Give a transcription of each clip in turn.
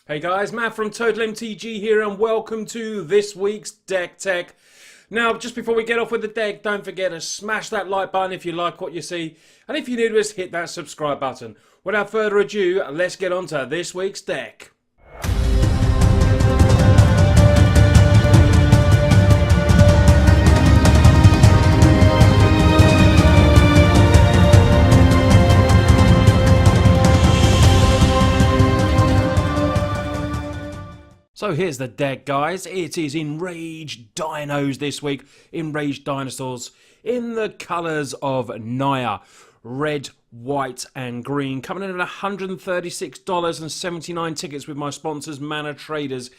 Hey guys, Matt from Total MTG here and welcome to this week's Deck Tech. Now, just before we get off with the deck, don't forget to smash that like button if you like what you see. And if you're new to us, hit that subscribe button. Without further ado, let's get on to this week's deck. So here's the deck, guys. It is Enrage Dinos this week. Enrage Dinosaurs in the colours of Naya. Red, white and green. Coming in at $136.79 tickets with my sponsors, Mana Traders.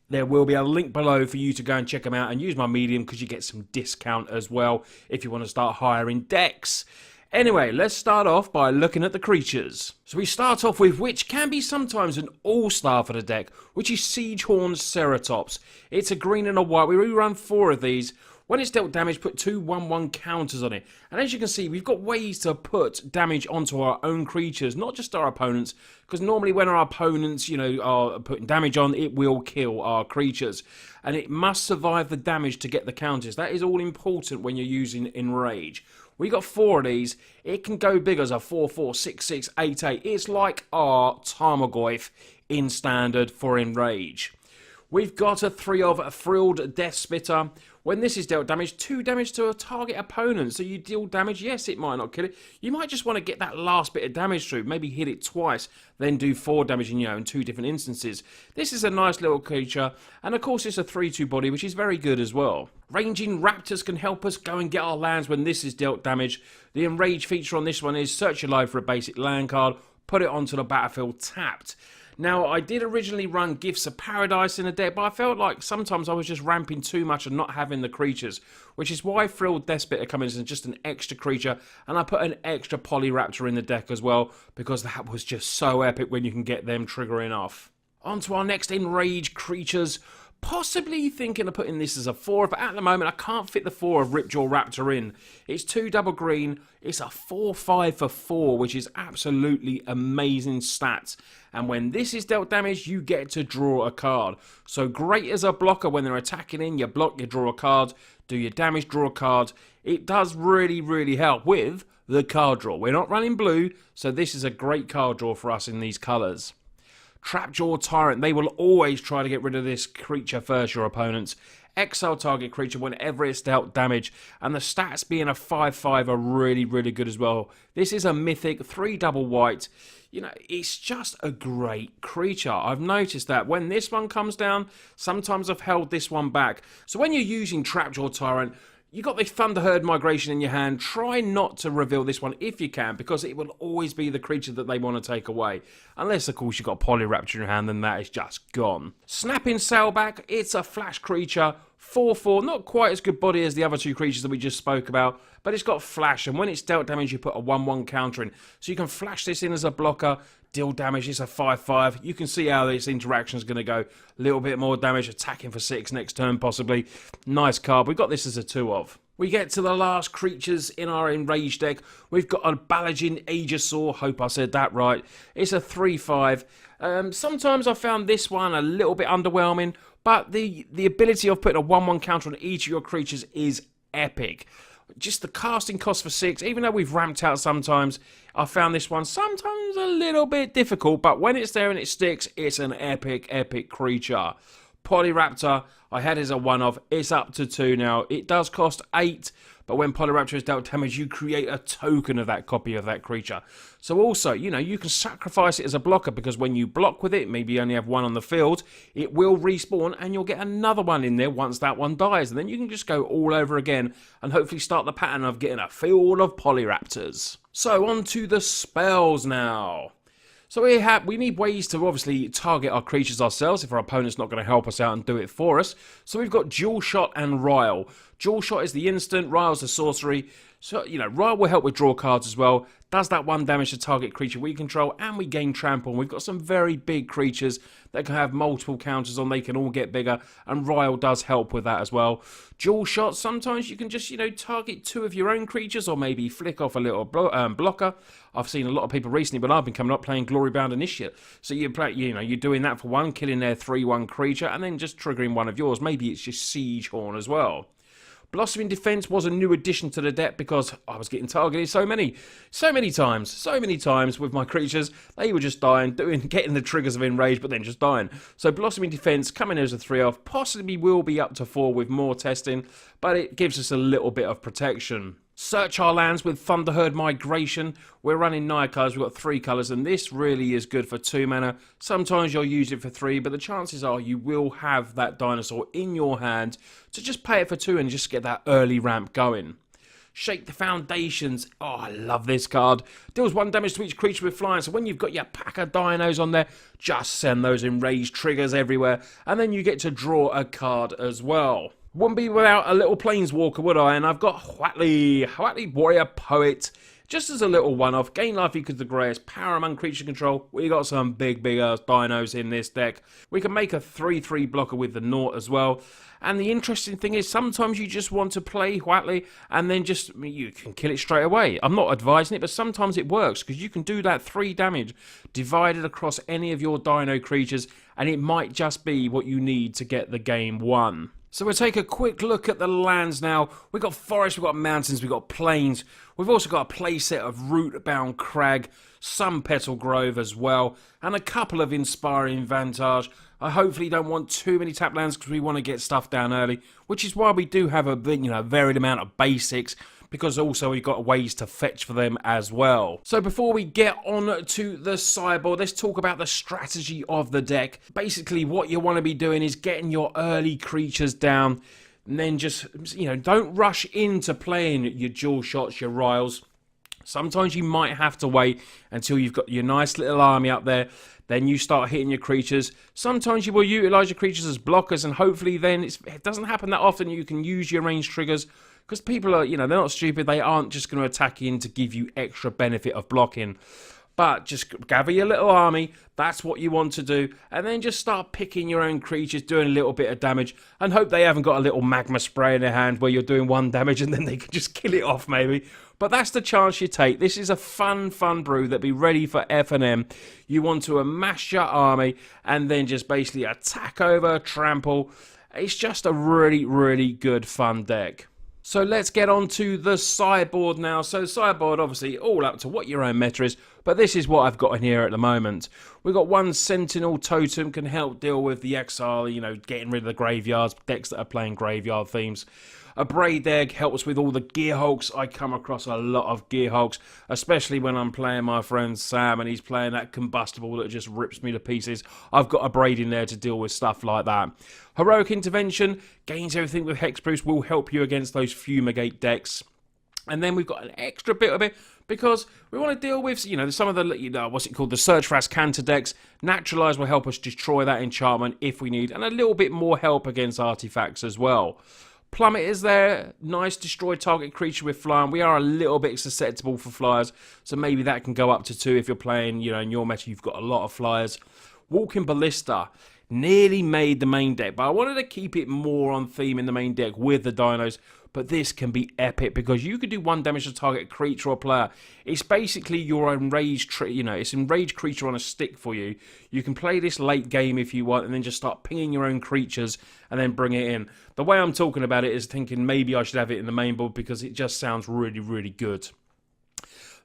There will be a link below for you to go and check them out. And use my medium because you get some discount as well if you want to start hiring decks. Anyway, let's start off by looking at the creatures. So we start off with which can be sometimes an all-star for the deck, which is Siegehorn Ceratops. It's a green and a white. We rerun 4 of these. When it's dealt damage, put 2 1/1 counters on it. And as you can see, we've got ways to put damage onto our own creatures, not just our opponents, because normally when our opponents, are putting damage on, it will kill our creatures. And it must survive the damage to get the counters. That is all important when you're using Enrage. We got 4 of these. It can go big as a 4/4, 6/6, 8/8. It's like our Tarmogoyf in Standard for Enrage. We've got a 3 of a Frilled Death Spitter. When this is dealt damage, 2 damage to a target opponent. So you deal damage, yes, it might not kill it. You might just want to get that last bit of damage through. Maybe hit it twice, then do 4 damage in 2 different instances. This is a nice little creature. And of course, it's a 3/2 body, which is very good as well. Ranging Raptors can help us go and get our lands when this is dealt damage. The Enrage feature on this one is search your live for a basic land card, put it onto the battlefield tapped. Now, I did originally run Gifts of Paradise in the deck, but I felt like sometimes I was just ramping too much and not having the creatures, which is why Frilled Death Spitter comes in as just an extra creature, and I put an extra Raptor in the deck as well, because that was just so epic when you can get them triggering off. On to our next Enrage creatures. Possibly thinking of putting this as a 4, but at the moment I can't fit the 4 of Ripjaw Raptor in. It's 2 double green, it's a 4/5 for 4, which is absolutely amazing stats. And when this is dealt damage, you get to draw a card. So great as a blocker when they're attacking in, you block, you draw a card, do your damage, draw a card. It does really help with the card draw. We're not running blue, so this is a great card draw for us in these colours. Trapjaw Tyrant, they will always try to get rid of this creature first, your opponents. Exile target creature whenever it's dealt damage, and the stats being a 5/5 are really good as well. This is a mythic 3 double white. It's just a great creature. I've noticed that when this one comes down, sometimes I've held this one back. So when you're using Trapjaw Tyrant, you got the Thunderherd Migration in your hand. Try not to reveal this one if you can, because it will always be the creature that they want to take away. Unless, of course, you've got Raptor in your hand, then that is just gone. Snapping Sailback, it's a flash creature. 4/4, not quite as good body as the other 2 creatures that we just spoke about, but it's got flash, and when it's dealt damage, you put a 1/1 counter in. So you can flash this in as a blocker, deal damage, it's a 5/5. You can see how this interaction is going to go. A little bit more damage, attacking for 6 next turn, possibly. Nice card. We got this as a 2 of. We get to the last creatures in our Enrage deck. We've got a Balagin Aegisaur. Hope I said that right. It's a 3/5. Sometimes I found this one a little bit underwhelming, but the ability of putting a 1/1 counter on each of your creatures is epic. Just the casting cost for 6, even though we've ramped out sometimes, I found this one sometimes a little bit difficult, but when it's there and it sticks, it's an epic creature. Raptor, I had as a 1 of, it's up to 2 now. It does cost 8, but when Raptor is dealt damage, you create a token of that copy of that creature. So also, you can sacrifice it as a blocker, because when you block with it, maybe you only have 1 on the field, it will respawn and you'll get another one in there once that one dies. And then you can just go all over again and hopefully start the pattern of getting a field of Raptors. So on to the spells now. So we need ways to obviously target our creatures ourselves if our opponent's not going to help us out and do it for us. So we've got Dual Shot and Rile. Dual Shot is the instant, Rile's the sorcery. So, Riot will help with draw cards as well. Does that 1 damage to target creature we control, and we gain trample. And we've got some very big creatures that can have multiple counters on. They can all get bigger, and Riot does help with that as well. Dual shots, sometimes you can just, target 2 of your own creatures, or maybe flick off a little blocker. I've seen a lot of people recently, but I've been coming up playing Glorybound Initiate. So you play, you're doing that for 1, killing their 3/1 creature, and then just triggering one of yours. Maybe it's just Siege Horn as well. Blossoming Defense was a new addition to the deck because I was getting targeted so many times with my creatures. They were just dying, getting the triggers of Enrage, but then just dying. So Blossoming Defense coming as a 3/off, possibly will be up to 4 with more testing, but it gives us a little bit of protection. Search our lands with Thunderherd Migration. We're running Naya cards. We've got 3 colours, and this really is good for 2 mana. Sometimes you'll use it for 3, but the chances are you will have that dinosaur in your hand to just pay it for 2 and just get that early ramp going. Shake the Foundations. Oh, I love this card. Deals 1 damage to each creature with flying, so when you've got your pack of dinos on there, just send those enraged triggers everywhere, and then you get to draw a card as well. Wouldn't be without a little Planeswalker, would I? And I've got Hwatli Warrior Poet. Just as a little one-off, gain life equals the greatest, power among creature control. We got some big dinos in this deck. We can make a 3/3 blocker with the Naught as well. And the interesting thing is, sometimes you just want to play Hwatli and then you can kill it straight away. I'm not advising it, but sometimes it works because you can do that 3 damage divided across any of your dino creatures, and it might just be what you need to get the game won. So we'll take a quick look at the lands now. We've got forests, we've got mountains, we've got plains. We've also got a playset of Rootbound Crag, some Petal Grove as well, and a couple of Inspiring Vantage. I hopefully don't want too many tap lands because we want to get stuff down early, which is why we do have a varied amount of basics, because also we've got ways to fetch for them as well. So before we get on to the sideboard, let's talk about the strategy of the deck. Basically, what you want to be doing is getting your early creatures down, and then just, don't rush into playing your dual shots, your riles. Sometimes you might have to wait until you've got your nice little army up there. Then you start hitting your creatures. Sometimes you will utilise your creatures as blockers, and hopefully then it doesn't happen that often. You can use your range triggers, because people are, they're not stupid. They aren't just going to attack in to give you extra benefit of blocking. But just gather your little army. That's what you want to do. And then just start picking your own creatures, doing a little bit of damage. And hope they haven't got a little magma spray in their hand where you're doing 1 damage and then they can just kill it off maybe. But that's the chance you take. This is a fun brew that be ready for FNM. You want to amass your army and then just basically attack over, trample. It's just a really good fun deck. So let's get on to the sideboard now. So sideboard, obviously, all up to what your own meta is, but this is what I've got in here at the moment. We've got 1 Sentinel Totem, can help deal with the exile, getting rid of the graveyards, decks that are playing graveyard themes. A Braid Egg helps with all the Gear Hulks. I come across a lot of Gear Hulks, especially when I'm playing my friend Sam and he's playing that combustible that just rips me to pieces. I've got a Braid in there to deal with stuff like that. Heroic Intervention gains everything with Hexproof, will help you against those Fumigate decks. And then we've got an extra bit of it because we want to deal with, some of the, the Search for Ascanta decks. Naturalize will help us destroy that enchantment if we need, and a little bit more help against artifacts as well. Plummet is there, nice destroy target creature with flying. We are a little bit susceptible for flyers, so maybe that can go up to 2 if you're playing, in your meta you've got a lot of flyers. Walking Ballista, nearly made the main deck, but I wanted to keep it more on theme in the main deck with the dinos. But this can be epic because you could do 1 damage to target creature or player. It's basically your enraged, it's enraged creature on a stick for you. You can play this late game if you want, and then just start pinging your own creatures and then bring it in. The way I'm talking about it is thinking maybe I should have it in the main board because it just sounds really good.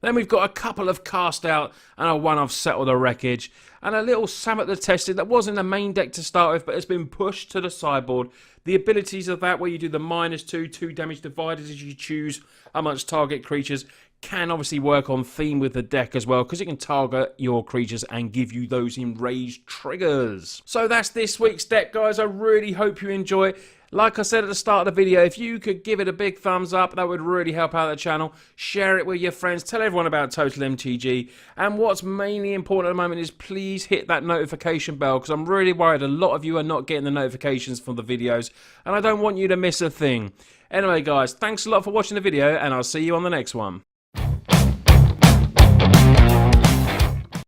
Then we've got a couple of Cast Out and a 1 of Settle the Wreckage. And a little Samut the Tested that was in the main deck to start with, but it's been pushed to the sideboard. The abilities of that, where you do the -2, 2 damage divided as you choose amongst target creatures, can obviously work on theme with the deck as well, because it can target your creatures and give you those enraged triggers. So that's this week's deck, guys. I really hope you enjoy it. Like I said at the start of the video, if you could give it a big thumbs up, that would really help out the channel. Share it with your friends. Tell everyone about Total MTG. And what's mainly important at the moment is please hit that notification bell, because I'm really worried a lot of you are not getting the notifications for the videos, and I don't want you to miss a thing. Anyway, guys, thanks a lot for watching the video, and I'll see you on the next one.